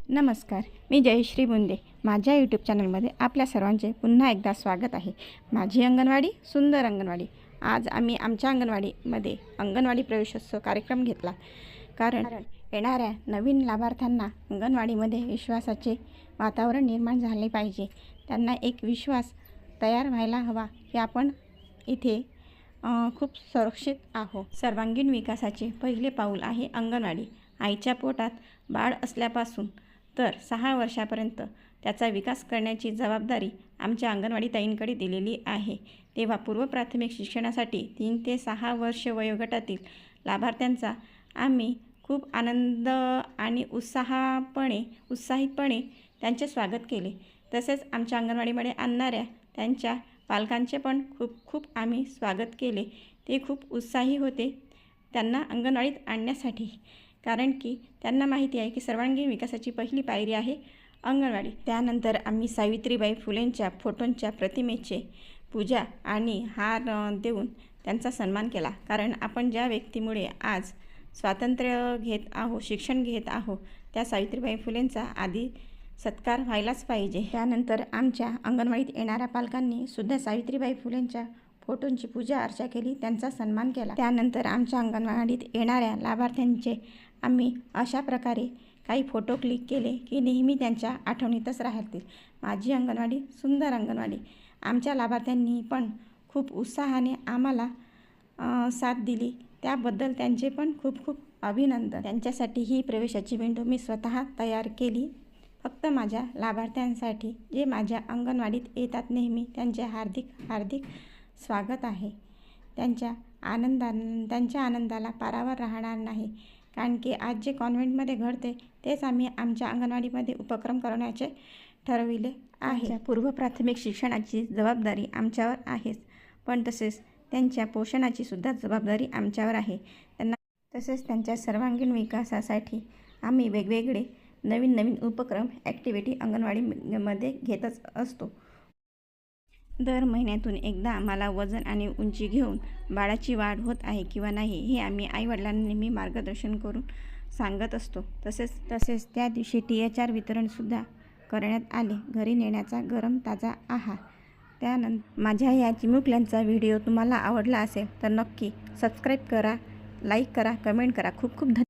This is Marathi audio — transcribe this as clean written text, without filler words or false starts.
नमस्कार, मी जयश्री बुंदे. माझ्या यूट्यूब चॅनलमध्ये आपल्या सर्वांचे पुन्हा एकदा स्वागत आहे. माझी अंगणवाडी सुंदर अंगणवाडी. आज आम्ही आमच्या अंगणवाडीमध्ये अंगणवाडी प्रवेशोत्सव कार्यक्रम घेतला. कारण येणाऱ्या नवीन लाभार्थ्यांना अंगणवाडीमध्ये विश्वासाचे वातावरण निर्माण झाले पाहिजे. त्यांना एक विश्वास तयार व्हायला हवा की आपण इथे खूप सुरक्षित आहोत. सर्वांगीण विकासाचे पहिले पाऊल आहे अंगणवाडी. आईच्या पोटात बाळ असल्यापासून तर 6 वर्षापर्यंत त्याचा विकास करण्याची जबाबदारी आमच्या अंगणवाडी ताईंकडे दिलेली आहे. तेव्हा पूर्वप्राथमिक शिक्षणासाठी 3 ते 6 वर्ष वयोगटातील लाभार्थ्यांचा आम्ही खूप आनंद आणि उत्साहितपणे त्यांचे स्वागत केले. तसेच आमच्या अंगणवाडीमध्ये आणणाऱ्या त्यांच्या पालकांचे पण खूप आम्ही स्वागत केले. ते खूप उत्साही होते त्यांना अंगणवाडीत आणण्यासाठी. कारण की त्यांना माहिती आहे की सर्वांगीण विकासाची पहिली पायरी आहे अंगणवाडी. त्यानंतर आम्ही सावित्रीबाई फुलेंच्या फोटोंच्या प्रतिमेचे पूजा आणि हार देऊन त्यांचा सन्मान केला. कारण आपण ज्या व्यक्तीमुळे आज स्वातंत्र्य घेत आहोत, शिक्षण घेत आहोत, त्या सावित्रीबाई फुलेंचा आधी सत्कार व्हायलाच पाहिजे. त्यानंतर आमच्या अंगणवाडीत येणाऱ्या पालकांनी सुद्धा सावित्रीबाई फुलेंच्या फोटोंची पूजा अर्चा केली, त्यांचा सन्मान केला. त्यानंतर आमच्या अंगणवाडीत येणाऱ्या लाभार्थ्यांचे आम्ही अशा प्रकारे काही फोटो क्लिक केले की नेहमी त्यांच्या आठवणीतच राहतील. माझी अंगणवाडी सुंदर अंगणवाडी. आमच्या लाभार्थ्यांनी पण खूप उत्साहाने आम्हाला साथ दिली, त्याबद्दल त्यांचे पण खूप अभिनंदन. त्यांच्यासाठी ही प्रवेशाची विंडो मी स्वतः तयार केली, फक्त माझ्या लाभार्थ्यांसाठी जे माझ्या अंगणवाडीत येतात नेहमी. त्यांचे हार्दिक स्वागत आहे. त्यांच्या आनंदाला पारावर राहणार नाही. कारण की आज जे कॉन्व्हेंटमध्ये घडते तेच आम्ही आमच्या अंगणवाडीमध्ये उपक्रम करण्याचे ठरविले आहे. पूर्वप्राथमिक शिक्षणाची जबाबदारी आमच्यावर आहेच, पण तसेच त्यांच्या पोषणाची सुद्धा जबाबदारी आमच्यावर आहे. तसेच त्यांच्या सर्वांगीण विकासासाठी आम्ही वेगवेगळे नवीन उपक्रम ॲक्टिव्हिटी अंगणवाडीमध्ये घेतच असतो. दर महिन्यातून एकदा आम्हाला वजन आणि उंची घेऊन बाळाची वाढ होत आहे किंवा नाही हे आम्ही आईवडिलांना नेहमी मार्गदर्शन करून सांगत असतो. तसेच त्या दिवशी THR वितरणसुद्धा करण्यात आले. घरी नेण्याचा गरम ताजा आहार. त्यानंतर माझ्या या चिमुकल्यांचा व्हिडिओ तुम्हाला आवडला असेल तर नक्की सबस्क्राईब करा, लाईक करा, कमेंट करा. खूप धन्यवाद.